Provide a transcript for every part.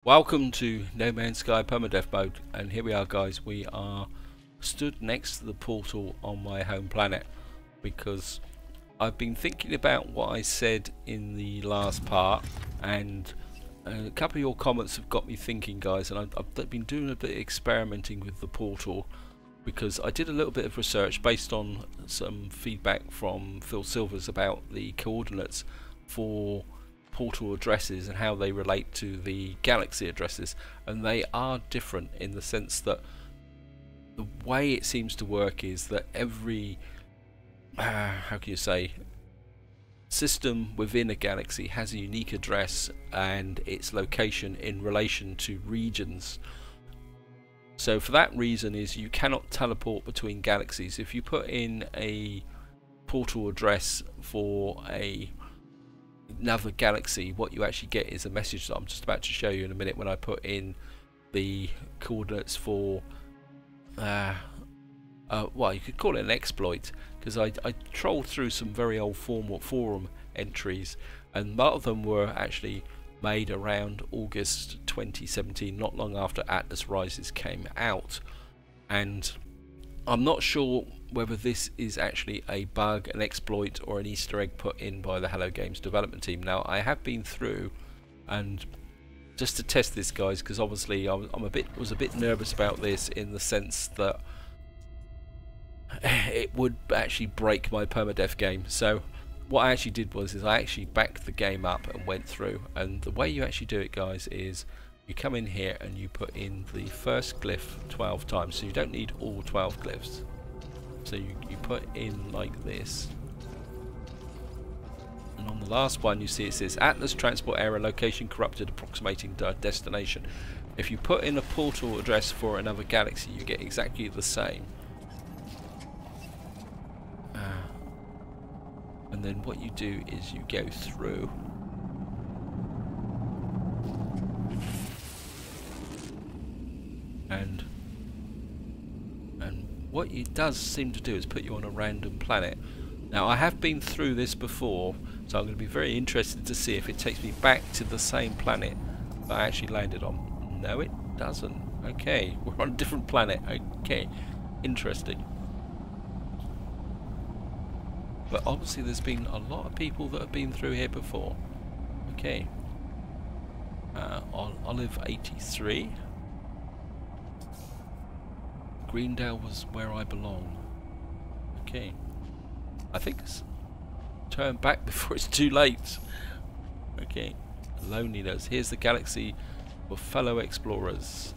Welcome to No Man's Sky Permadeath mode, and here we are guys. We are stood next to the portal on my home planet because I've been thinking about what I said in the last part, and a couple of your comments have got me thinking guys, and I've been doing a bit of experimenting with the portal because I did a little bit of research based on some feedback from Phil Silvers about the coordinates for portal addresses and how they relate to the galaxy addresses, and they are different in the sense that the way it seems to work is that every how can you say, system within a galaxy has a unique address and its location in relation to regions. So for that reason is you cannot teleport between galaxies. If you put in a portal address for another galaxy, what you actually get is a message that I'm just about to show you in a minute when I put in the coordinates for well, you could call it an exploit, because I trolled through some very old forum entries, and a lot of them were actually made around August 2017, not long after Atlas Rises came out, and I'm not sure whether this is actually a bug, an exploit, or an Easter egg put in by the Hello Games development team. Now I have been through, and just to test this guys, because obviously I was a bit nervous about this in the sense that it would actually break my permadeath game. So what I actually did was I actually backed the game up and went through, and the way you actually do it guys is you come in here and you put in the first glyph 12 times, so you don't need all 12 glyphs. So you put in like this, and on the last one you see it says Atlas transport area location corrupted approximating destination. If you put in a portal address for another galaxy you get exactly the same, and then what you do is you go through and what it does seem to do is put you on a random planet. Now I have been through this before, so I'm going to be very interested to see if it takes me back to the same planet that I actually landed on. No, it doesn't. Okay, we're on a different planet. Okay, interesting. But obviously there's been a lot of people that have been through here before. Okay. On Olive 83. Greendale was where I belong. Okay. I think it's turn back before it's too late. Okay. Loneliness. Here's the galaxy for fellow explorers.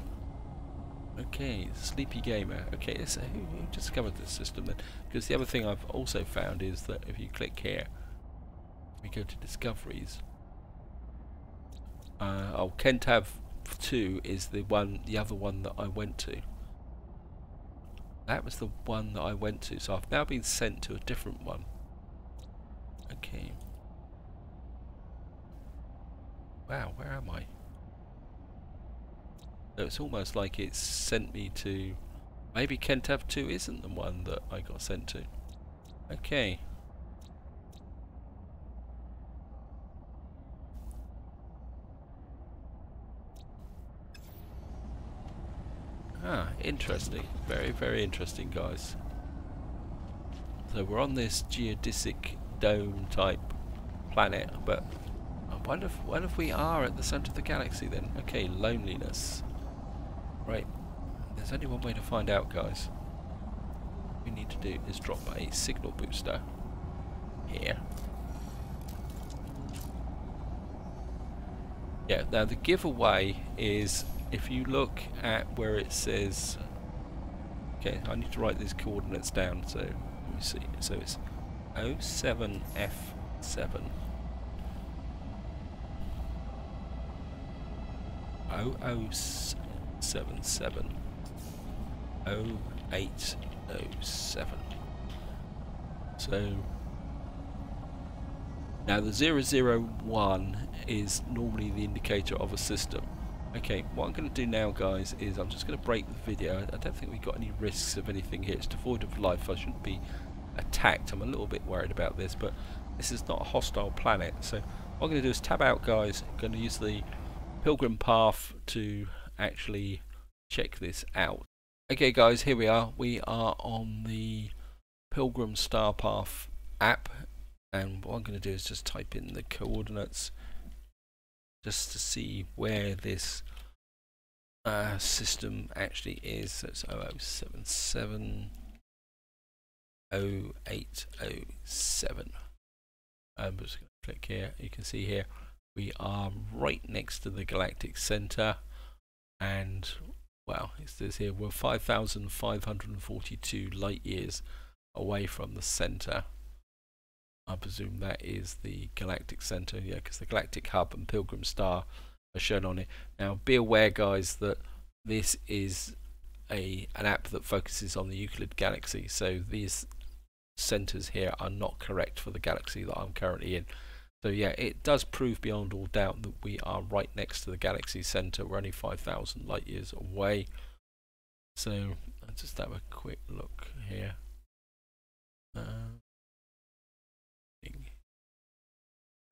Okay. Sleepy Gamer. Okay, so who discovered this system then? Because the other thing I've also found is that if you click here, we go to discoveries. Oh, Kentav 2 is the other one that I went to. That was the one that I went to, so I've now been sent to a different one. Okay. Wow, where am I? So it's almost like it's sent me to... Maybe Kentav 2 isn't the one that I got sent to. Okay. Ah, interesting. Very, very interesting, guys. So we're on this geodesic dome type planet, but I wonder if we are at the centre of the galaxy then. Okay, loneliness. Right. There's only one way to find out, guys. What we need to do is drop a signal booster here. Yeah, now the giveaway is, if you look at where it says, okay, I need to write these coordinates down, so let me see. So it's 07F7 0077 0807. So now the 001 is normally the indicator of a system. Okay, what I'm going to do now guys is I'm just going to break the video. I don't think we've got any risks of anything here. It's devoid of life. I shouldn't be attacked. I'm a little bit worried about this, but this is not a hostile planet. So what I'm going to do is tab out guys. I'm going to use the pilgrim path to actually check this out. Okay guys, here we are. We are on the Pilgrim Star Path app, and what I'm going to do is just type in the coordinates just to see where this system actually is. So it's 0077 0807. I'm just going to click here. You can see here we are right next to the galactic center, and well, it says here we're 5,542 light years away from the center. I presume that is the galactic center, yeah, because the galactic hub and Pilgrim Star are shown on it. Now be aware guys that this is an app that focuses on the Euclid galaxy, so these centers here are not correct for the galaxy that I'm currently in. So yeah, it does prove beyond all doubt that we are right next to the galaxy center. We're only 5,000 light years away. So let's just have a quick look here.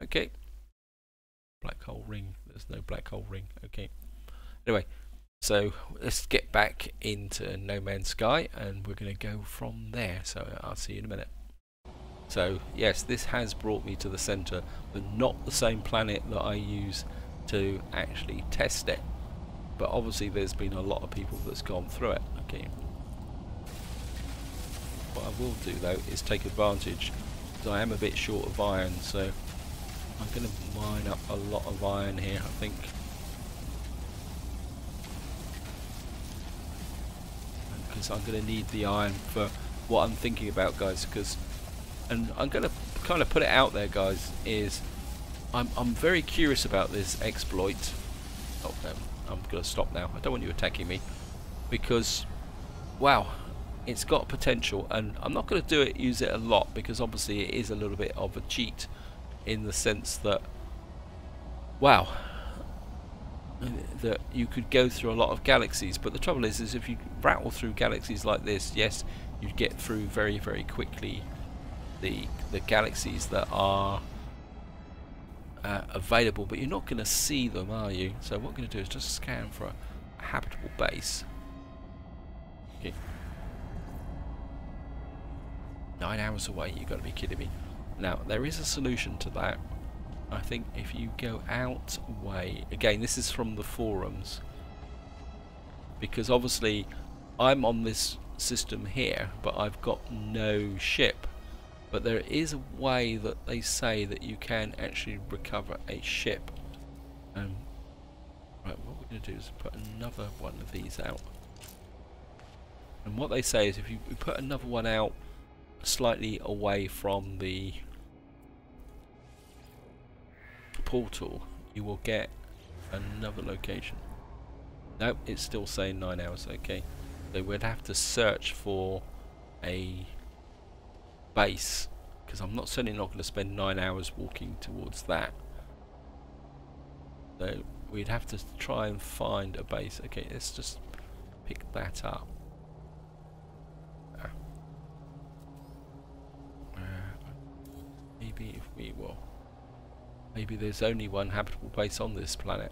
Okay, black hole ring. There's no black hole ring. Okay. Anyway, so let's get back into No Man's Sky, and we're going to go from there. So I'll see you in a minute. So yes, this has brought me to the center, but not the same planet that I use to actually test it. But obviously there's been a lot of people that's gone through it. Okay. What I will do though is take advantage, because I am a bit short of iron, so I'm going to mine up a lot of iron here, I think. Because I'm going to need the iron for what I'm thinking about, guys, because, and I'm going to kind of put it out there guys, is I'm very curious about this exploit. Oh, I'm going to stop now. I don't want you attacking me, because wow, it's got potential, and I'm not going to use it a lot, because obviously it is a little bit of a cheat in the sense that, wow, that you could go through a lot of galaxies, but the trouble is if you rattle through galaxies like this, yes, you'd get through very quickly the galaxies that are available, but you're not going to see them, are you? So what I'm going to do is just scan for a habitable base. Okay. 9 hours away, you've got to be kidding me. Now there is a solution to that. I think if you go out way, again this is from the forums, because obviously I'm on this system here but I've got no ship, but there is a way that they say that you can actually recover a ship. Right, what we're going to do is put another one of these out, and what they say is if you put another one out slightly away from the portal, you will get another location. Nope, it's still saying 9 hours. Okay, so we'd have to search for a base, because I'm certainly not going to spend 9 hours walking towards that. So we'd have to try and find a base. Okay, let's just pick that up. Maybe if we will. Maybe there's only one habitable base on this planet.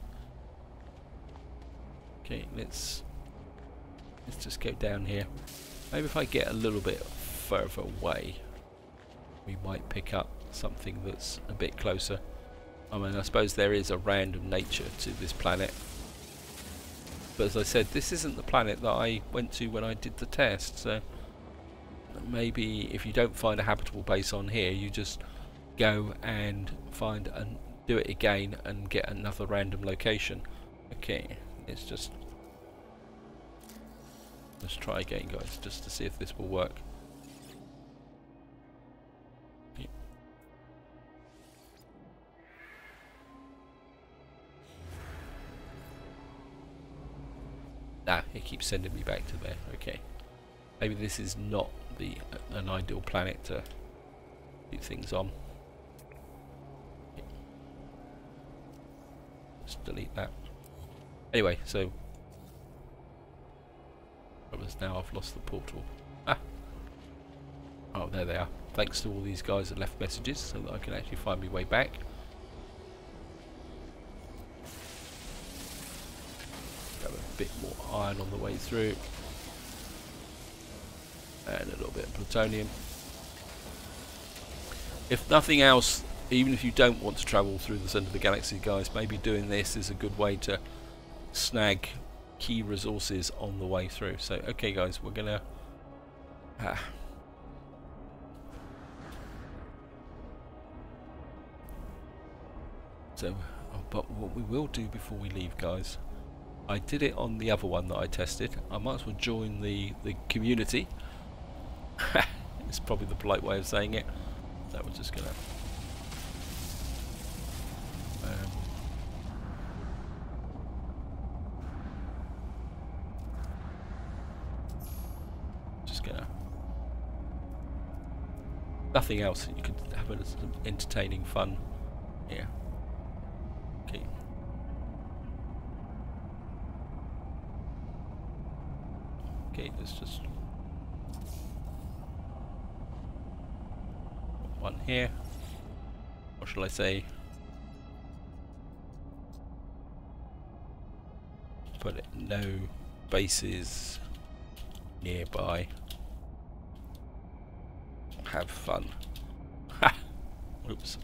Okay, let's just go down here. Maybe if I get a little bit further away, we might pick up something that's a bit closer. I mean, I suppose there is a random nature to this planet, but as I said, this isn't the planet that I went to when I did the test, so maybe if you don't find a habitable base on here, you just go and find and do it again and get another random location. Okay, let's try again guys, just to see if this will work. Okay. Nah, it keeps sending me back to there. Okay, maybe this is not an ideal planet to do things on. Just delete that. Anyway, so now I've lost the portal. Ah. Oh, there they are. Thanks to all these guys that left messages so that I can actually find my way back. bit more iron on the way through. And a little bit of plutonium. If nothing else, even if you don't want to travel through the centre of the galaxy, guys, maybe doing this is a good way to snag key resources on the way through. So, okay guys, we're gonna... So, but what we will do before we leave, guys, I did it on the other one that I tested. I might as well join the community. It's probably the polite way of saying it. So we're just gonna nothing else. You could have some entertaining fun here. Okay. Okay, let's just one here. Or shall I say, put it no bases nearby. Have fun. Ha! Oops.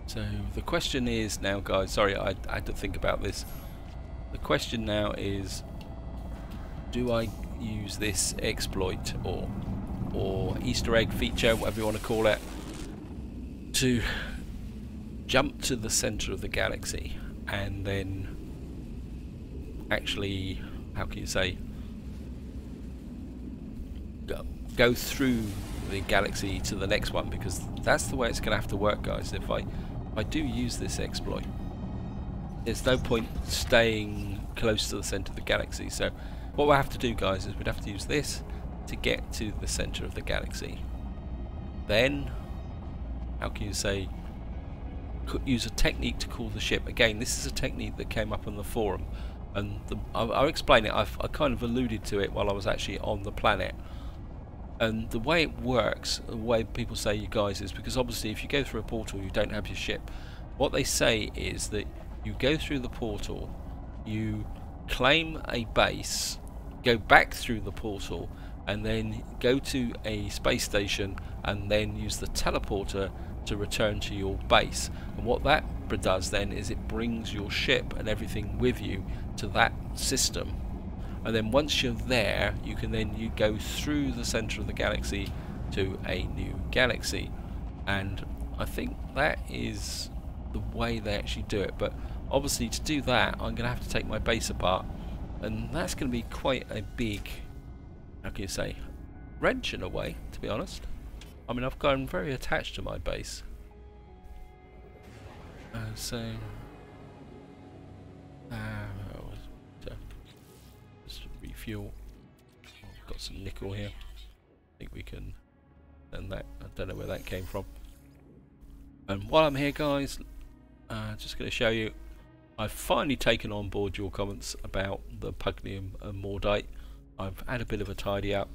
So the question is now, guys, sorry, I had to think about this. The question now is, do I use this exploit or Easter egg feature, whatever you want to call it, to jump to the center of the galaxy and then actually, how can you say, go through the galaxy to the next one? Because that's the way it's going to have to work, guys. If I do use this exploit, there's no point staying close to the center of the galaxy. So what we'll have to do, guys, is we'd have to use this to get to the center of the galaxy. Then, how can you say, use a technique to call the ship. Again, this is a technique that came up on the forum, and I'll explain it. I kind of alluded to it while I was actually on the planet. And the way it works, the way people say, you guys, is because obviously if you go through a portal you don't have your ship. What they say is that you go through the portal, you claim a base, go back through the portal, and then go to a space station and then use the teleporter to return to your base. And what that does then is it brings your ship and everything with you to that system. And then once you're there, you can then go through the center of the galaxy to a new galaxy. And I think that is the way they actually do it. But obviously to do that, I'm going to have to take my base apart, and that's going to be quite a big, how can you say, wrench in a way, to be honest. I mean, I've gotten very attached to my base. Just refuel. I've got some nickel here. I think we can send that. I don't know where that came from. And while I'm here, guys, just going to show you, I've finally taken on board your comments about the Pugnium and Mordite. I've had a bit of a tidy up,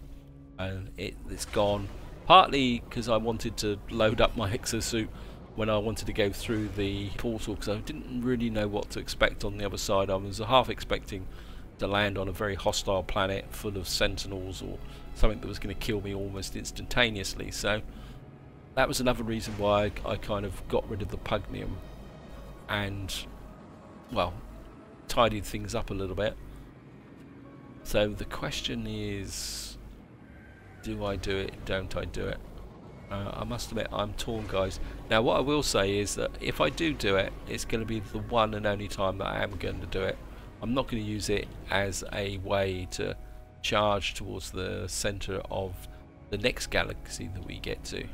and it's gone. Partly because I wanted to load up my exosuit when I wanted to go through the portal, because I didn't really know what to expect on the other side. I was half expecting to land on a very hostile planet full of Sentinels or something that was going to kill me almost instantaneously. So that was another reason why I kind of got rid of the Pugnium and, well, tidied things up a little bit. So the question is, do I do it? Don't I do it? I must admit, I'm torn, guys. Now, what I will say is that if I do it, it's going to be the one and only time that I am going to do it. I'm not going to use it as a way to charge towards the center of the next galaxy that we get to,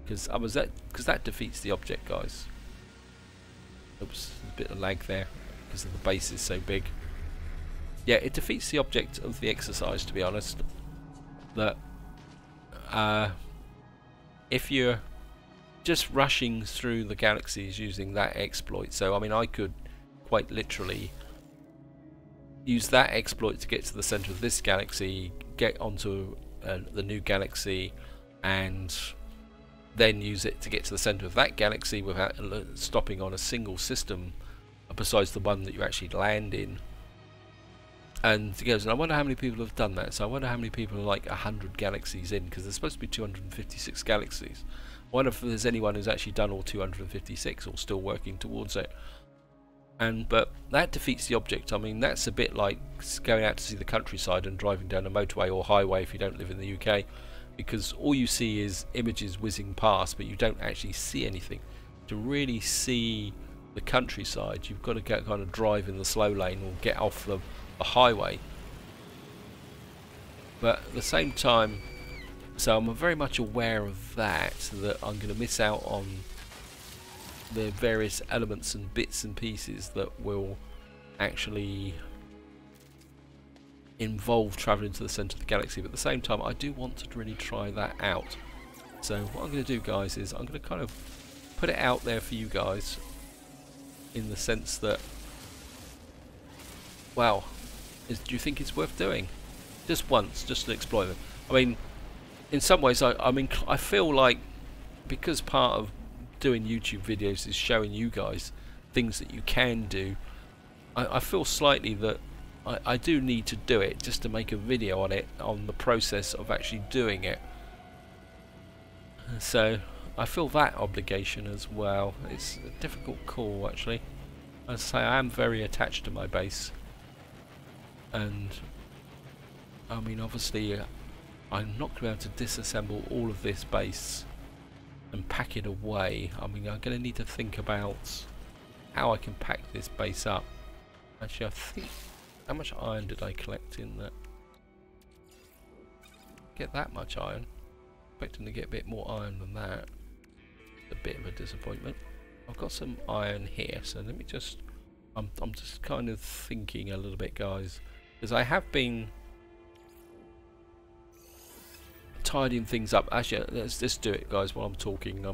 because that defeats the object, guys. Oops, a bit of lag there because the base is so big. Yeah, it defeats the object of the exercise, to be honest. That if you're just rushing through the galaxies using that exploit, so I mean, I could quite literally use that exploit to get to the center of this galaxy, get onto the new galaxy and then use it to get to the center of that galaxy without stopping on a single system besides the one that you actually land in. And he goes, and I wonder how many people have done that. So I wonder how many people are like 100 galaxies in, because there's supposed to be 256 galaxies. I wonder if there's anyone who's actually done all 256 or still working towards it. But that defeats the object. I mean, that's a bit like going out to see the countryside and driving down a motorway or highway if you don't live in the UK, because all you see is images whizzing past, but you don't actually see anything. To really see the countryside, you've got to kind of drive in the slow lane or get off the highway. But at the same time, so I'm very much aware of that I'm going to miss out on the various elements and bits and pieces that will actually involve travelling to the centre of the galaxy. But at the same time, I do want to really try that out. So what I'm going to do, guys, is I'm going to kind of put it out there for you guys in the sense that, well, do you think it's worth doing? Just once, just to explore them. I mean, in some ways, I feel like, because part of doing YouTube videos is showing you guys things that you can do, I feel slightly that I do need to do it just to make a video on it, on the process of actually doing it. So I feel that obligation as well. It's a difficult call, actually. As I say, I am very attached to my base. And I mean, obviously I'm not going to be able to disassemble all of this base and pack it away. I mean, I'm going to need to think about how I can pack this base up. Actually, I think, how much iron did I collect in that? Get that much iron. Expecting to get a bit more iron than that. A bit of a disappointment. I've got some iron here, so let me just, I'm just kind of thinking a little bit, guys, because I have been tidying things up. Actually, let's just do it, guys, while I'm talking.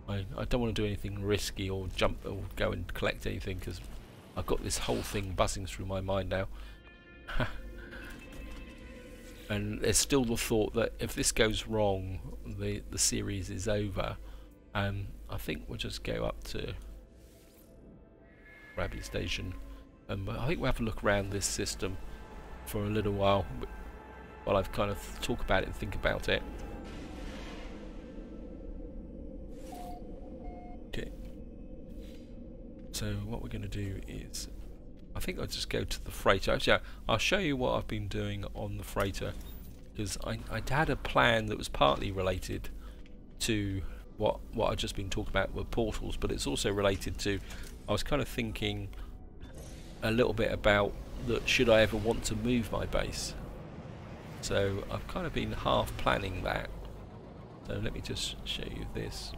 I don't want to do anything risky or jump or go and collect anything, because I've got this whole thing buzzing through my mind now. And there's still the thought that if this goes wrong, the series is over. I think we'll just go up to Rabbit Station, and I think we'll have a look around this system for a little while I've kind of talk about it and think about it. Okay, so what we're going to do is, I think I'll just go to the freighter. Actually, I'll show you what I've been doing on the freighter, because I had a plan that was partly related to what I've just been talking about with portals, but it's also related to, I was kind of thinking a little bit about that, should I ever want to move my base. So I've kind of been half planning that. So let me just show you this.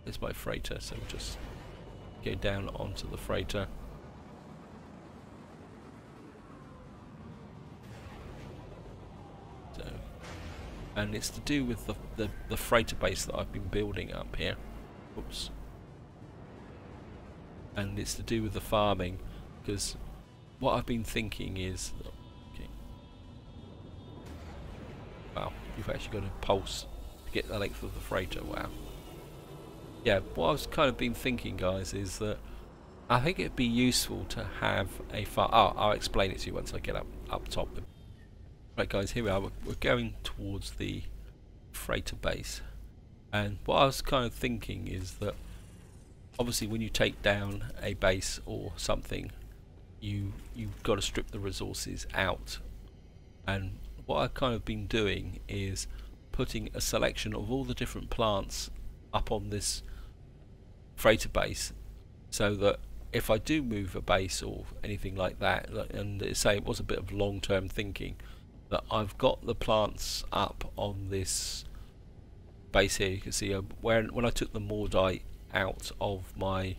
This is my freighter, so we'll just go down onto the freighter. So, and it's to do with the freighter base that I've been building up here. Oops. And it's to do with the farming, because what I've been thinking is, okay, wow, you've actually got a pulse to get the length of the freighter. Wow. Yeah, what I've kind of been thinking, guys, is that I think it'd be useful to have a I'll explain it to you once I get up top. Right, guys, here we are. We're going towards the freighter base, and what I was kind of thinking is that obviously when you take down a base or something, you've got to strip the resources out. And what I've kind of been doing is putting a selection of all the different plants up on this freighter base, so that if I do move a base or anything like that, and say it was a bit of long-term thinking, that I've got the plants up on this base here. You can see when I took the Mordite out of my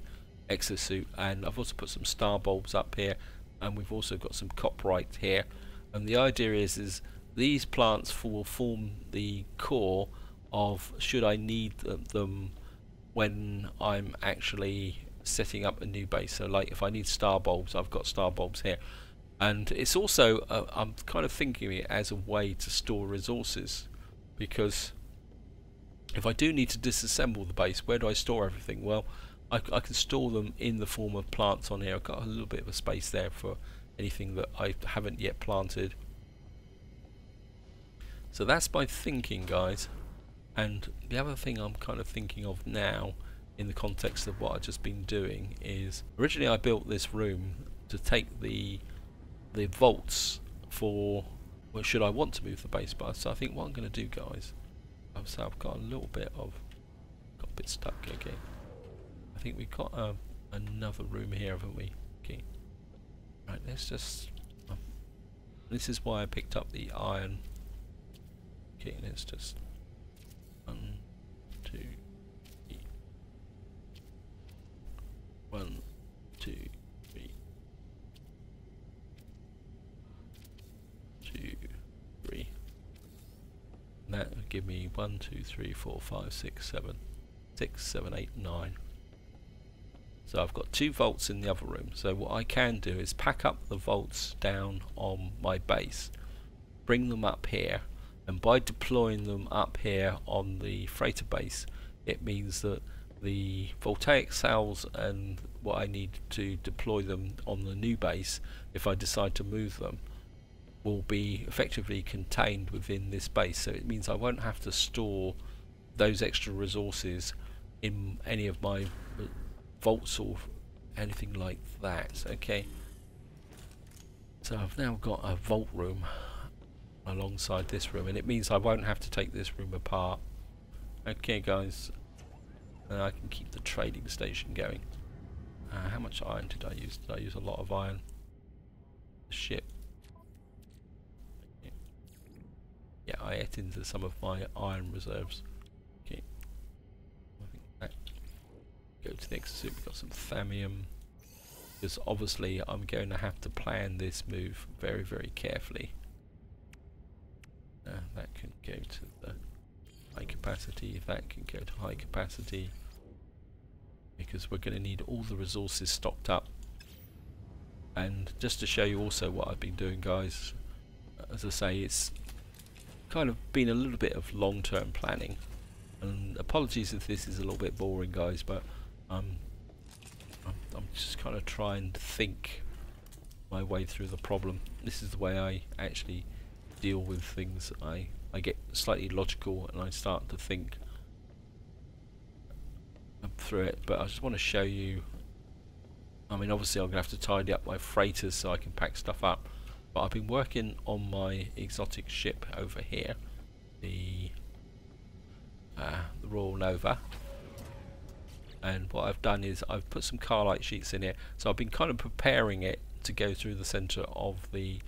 exosuit, and I've also put some star bulbs up here, and we've also got some copperite here, and the idea is these plants will form the core of, should I need them when I'm actually setting up a new base. So like if I need star bulbs, I've got star bulbs here. And it's also I'm kind of thinking it as a way to store resources, because if I do need to disassemble the base, where do I store everything? Well, I can store them in the form of plants on here. I've got a little bit of a space there for anything that I haven't yet planted. So that's my thinking, guys. And the other thing I'm kind of thinking of now, in the context of what I've just been doing, is originally I built this room to take the vaults for, well, should I want to move the base bar. So I think what I'm going to do, guys, so I've got a little bit of, got a bit stuck. Okay, I think we've got another room here, haven't we? Okay, right, let's just this is why I picked up the iron. Okay, let's just 1, 2, 3. 1, 2, 3. 2, 3. And that would give me 1, 2, 3, 4, 5, 6, 7, 6, 7, 8, 9. So I've got 2 vaults in the other room. So what I can do is pack up the vaults down on my base, bring them up here, and by deploying them up here on the freighter base, it means that the voltaic cells and what I need to deploy them on the new base, if I decide to move them, will be effectively contained within this base. So it means I won't have to store those extra resources in any of my vaults or anything like that. Okay, so I've now got a vault room alongside this room, and it means I won't have to take this room apart. Okay, guys, and I can keep the trading station going. How much iron did I use? Did I use a lot of iron? The ship. Yeah, I ate into some of my iron reserves. Okay, I think that. Go to the next suit. We've got some thallium, because obviously I'm going to have to plan this move very, very carefully. That can go to the high capacity, that can go to high capacity, because we're going to need all the resources stocked up. And just to show you also what I've been doing, guys, as I say, it's kind of been a little bit of long-term planning, and apologies if this is a little bit boring, guys, but I'm just kind of trying to think my way through the problem. This is the way I actually deal with things. I get slightly logical and I start to think through it, but I just want to show you. I mean, obviously I'm going to have to tidy up my freighters so I can pack stuff up, but I've been working on my exotic ship over here, the Royal Nova, and what I've done is I've put some carlite sheets in it. So I've been kind of preparing it to go through the center of the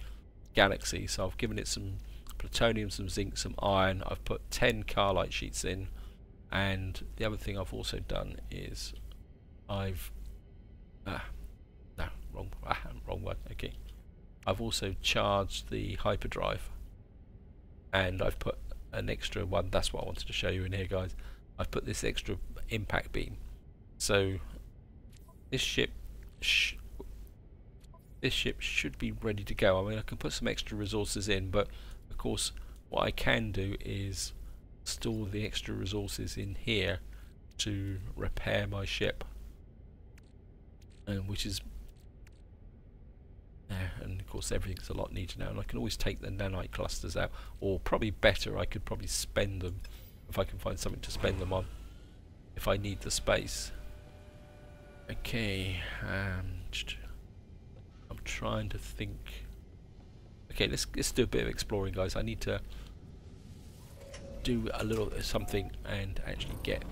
galaxy. So I've given it some plutonium, some zinc, some iron. I've put 10 carlite sheets in, and the other thing I've also done is I've wrong one. Okay, I've also charged the hyperdrive, and I've put an extra one. That's what I wanted to show you in here, guys. I've put this extra impact beam. So this ship should be ready to go. I mean, I can put some extra resources in, but of course what I can do is store the extra resources in here to repair my ship, and which is and of course everything's a lot neater now, and I can always take the nanite clusters out, or probably better, I could probably spend them if I can find something to spend them on if I need the space. Okay, I'm trying to think. Okay, let's do a bit of exploring, guys. I need to do a little something and actually get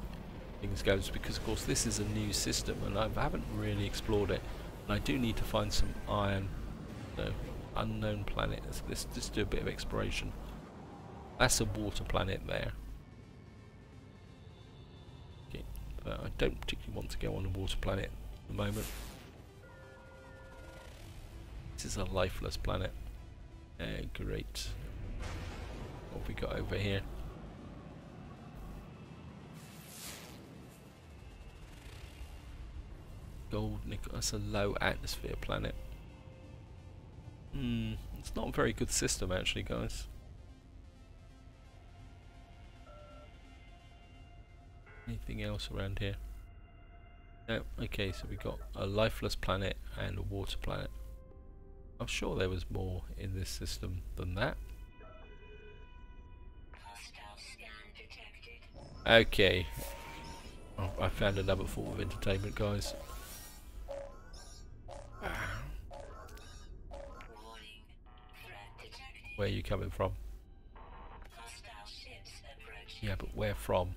things going, because of course this is a new system and I haven't really explored it, and I do need to find some iron. No, unknown planet. Let's just do a bit of exploration. That's a water planet there. Okay, but I don't particularly want to go on a water planet at the moment. This is a lifeless planet. Great. What have we got over here? Gold nickel. That's a low atmosphere planet. It's not a very good system actually, guys. Anything else around here? No. Okay, so we got a lifeless planet and a water planet. I'm sure there was more in this system than that. Okay. Oh, I found another form of entertainment, guys. Where are you coming from? Yeah, but where from?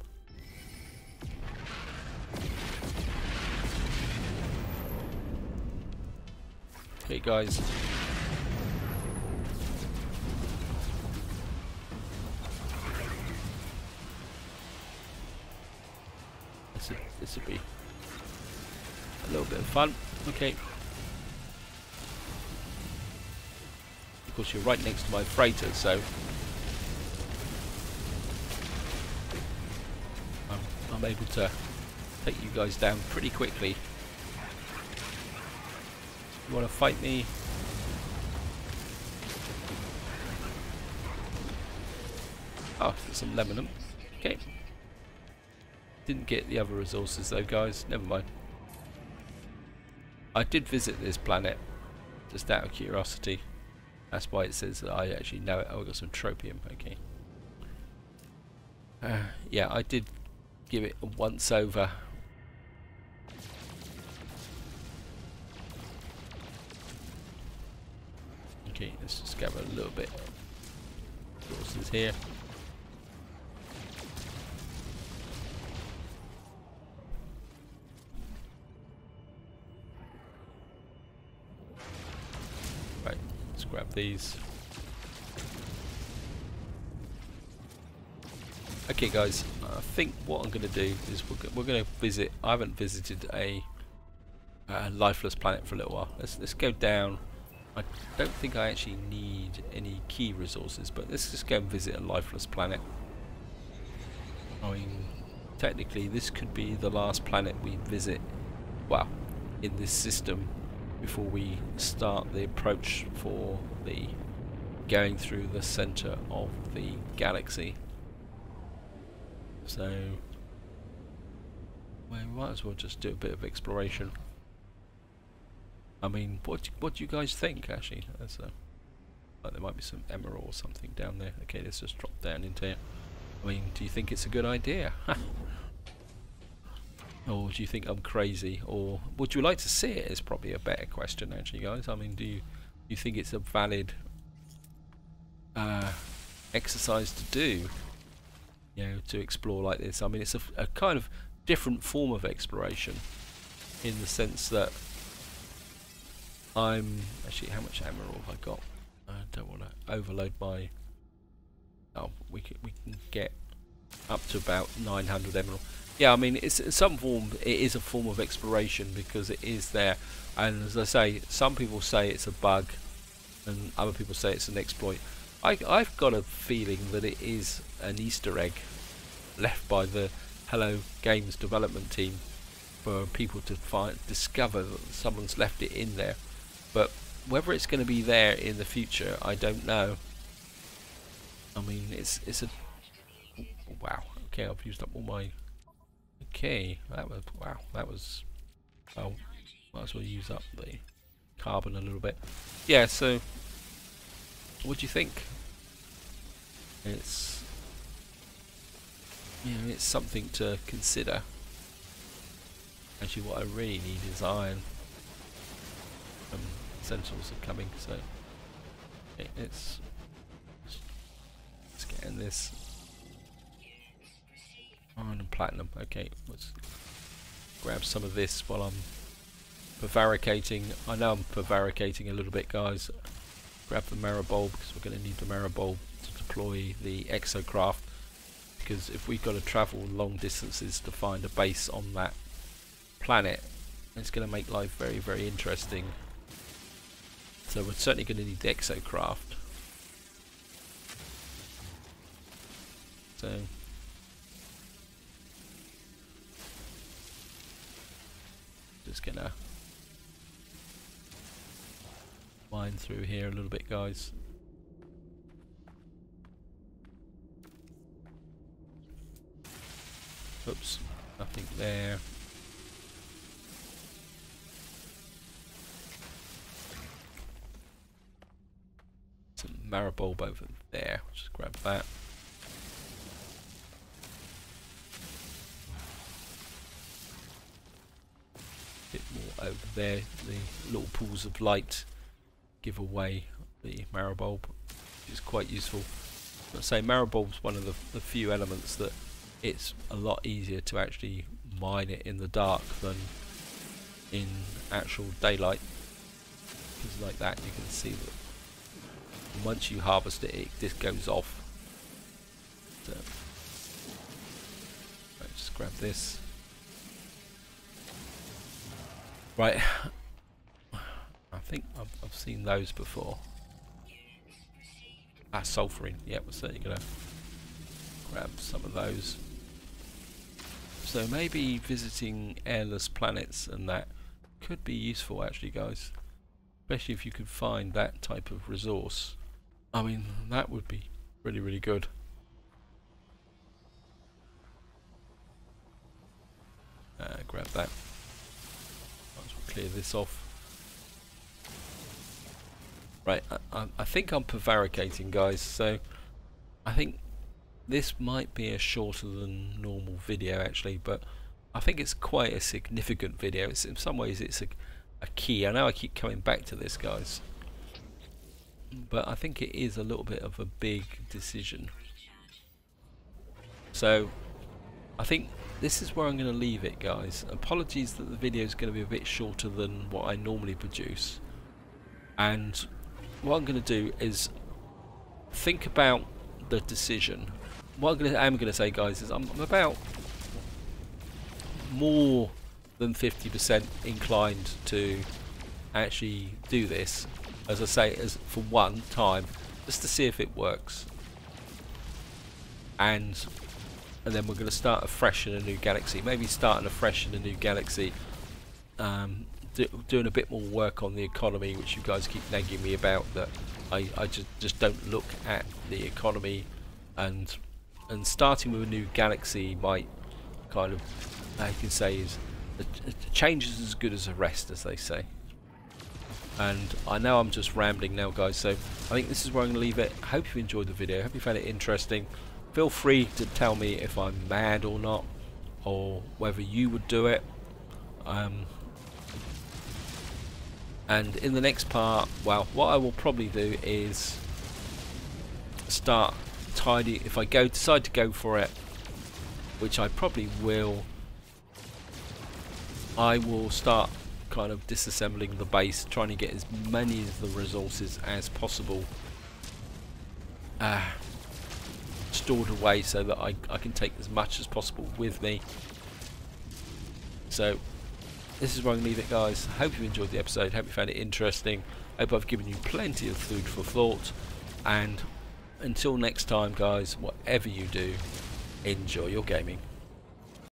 Okay, guys. This would be a little bit of fun. Okay. Of course, you're right next to my freighter, so I'm able to take you guys down pretty quickly. You want to fight me? Oh, some lemonum. Okay. Didn't get the other resources though, guys. Never mind. I did visit this planet just out of curiosity. That's why it says that I actually know it. Oh, I got some tropium. Okay. Yeah, I did give it a once over. Okay, let's just gather a little bit of resources here. Right, let's grab these. Okay guys, I think what I'm going to do is we're going to visit. I haven't visited a lifeless planet for a little while. Let's go down. I don't think I actually need any key resources, but let's just go and visit a lifeless planet. I mean, technically this could be the last planet we visit, well, in this system before we start the approach for the going through the center of the galaxy. So we might as well just do a bit of exploration. I mean, what do you guys think? Actually, like there might be some emerald or something down there. Okay, let's just drop down into here. I mean, do you think it's a good idea? Or do you think I'm crazy? Or would you like to see it? Is probably a better question, actually, guys. I mean, do you think it's a valid exercise to do? You know, to explore like this. I mean, it's a kind of different form of exploration in the sense that I'm actually, how much emerald have I got? I don't want to overload my. Oh, we can get up to about 900 emerald. Yeah, I mean, it's in some form. It is a form of exploration because it is there, and as I say, some people say it's a bug, and other people say it's an exploit. I've got a feeling that it is an Easter egg left by the Hello Games development team for people to discover that someone's left it in there. But whether it's going to be there in the future, I don't know. I mean, it's a wow. Okay, I've used up all my. Okay, that was wow. That was. Oh, might as well use up the carbon a little bit. Yeah. So, what do you think? It's, you know, it's something to consider. Actually, what I really need is iron. Sentinels are coming, so okay, let's get in this. Iron and platinum. Okay, let's grab some of this while I'm prevaricating. I know I'm prevaricating a little bit, guys. Grab the marrow bulb because we're going to need the marrow bulb to deploy the exocraft. Because if we've got to travel long distances to find a base on that planet, it's going to make life very, very interesting. So we're certainly going to need the exocraft. So just gonna mine through here a little bit, guys. Oops, nothing there. Some marrow bulb over there. Just grab that. Bit more over there. The little pools of light give away the marrow bulb, which is quite useful. I'd say marrow bulb's one of the few elements that it's a lot easier to actually mine it in the dark than in actual daylight, because like that you can see that once you harvest it, it just goes off. So, right, just grab this. Right, I think I've seen those before. Ah, sulfuring. Yeah, we're certainly gonna grab some of those. So maybe visiting airless planets and that could be useful actually, guys. Especially if you could find that type of resource. I mean, that would be really, really good. Grab that. Might as well clear this off. Right, I think I'm prevaricating, guys, so I think this might be a shorter than normal video actually, but I think it's quite a significant video. In some ways it's a key. I know I keep coming back to this, guys, but I think it is a little bit of a big decision. So I think this is where I'm going to leave it, guys. Apologies that the video is going to be a bit shorter than what I normally produce, and what I'm going to do is think about the decision. What I'm going to say, guys, is I'm about more than 50% inclined to actually do this, as I say, as for one time, just to see if it works, and then we're going to start afresh in a new galaxy. Maybe starting afresh in a new galaxy, doing a bit more work on the economy, which you guys keep nagging me about, that I just don't look at the economy, and starting with a new galaxy might kind of, how you can say, is a change is as good as a rest, as they say. And I know I'm just rambling now, guys, so I think this is where I'm going to leave it. I hope you enjoyed the video. I hope you found it interesting. Feel free to tell me if I'm mad or not, or whether you would do it. And in the next part, well, what I will probably do is start tidy. If I decide to go for it, which I probably will, I will start kind of disassembling the base, trying to get as many of the resources as possible stored away, so that I can take as much as possible with me. So this is where I'm going to leave it, guys. Hope you enjoyed the episode, hope you found it interesting, hope I've given you plenty of food for thought, and until next time, guys, whatever you do, enjoy your gaming.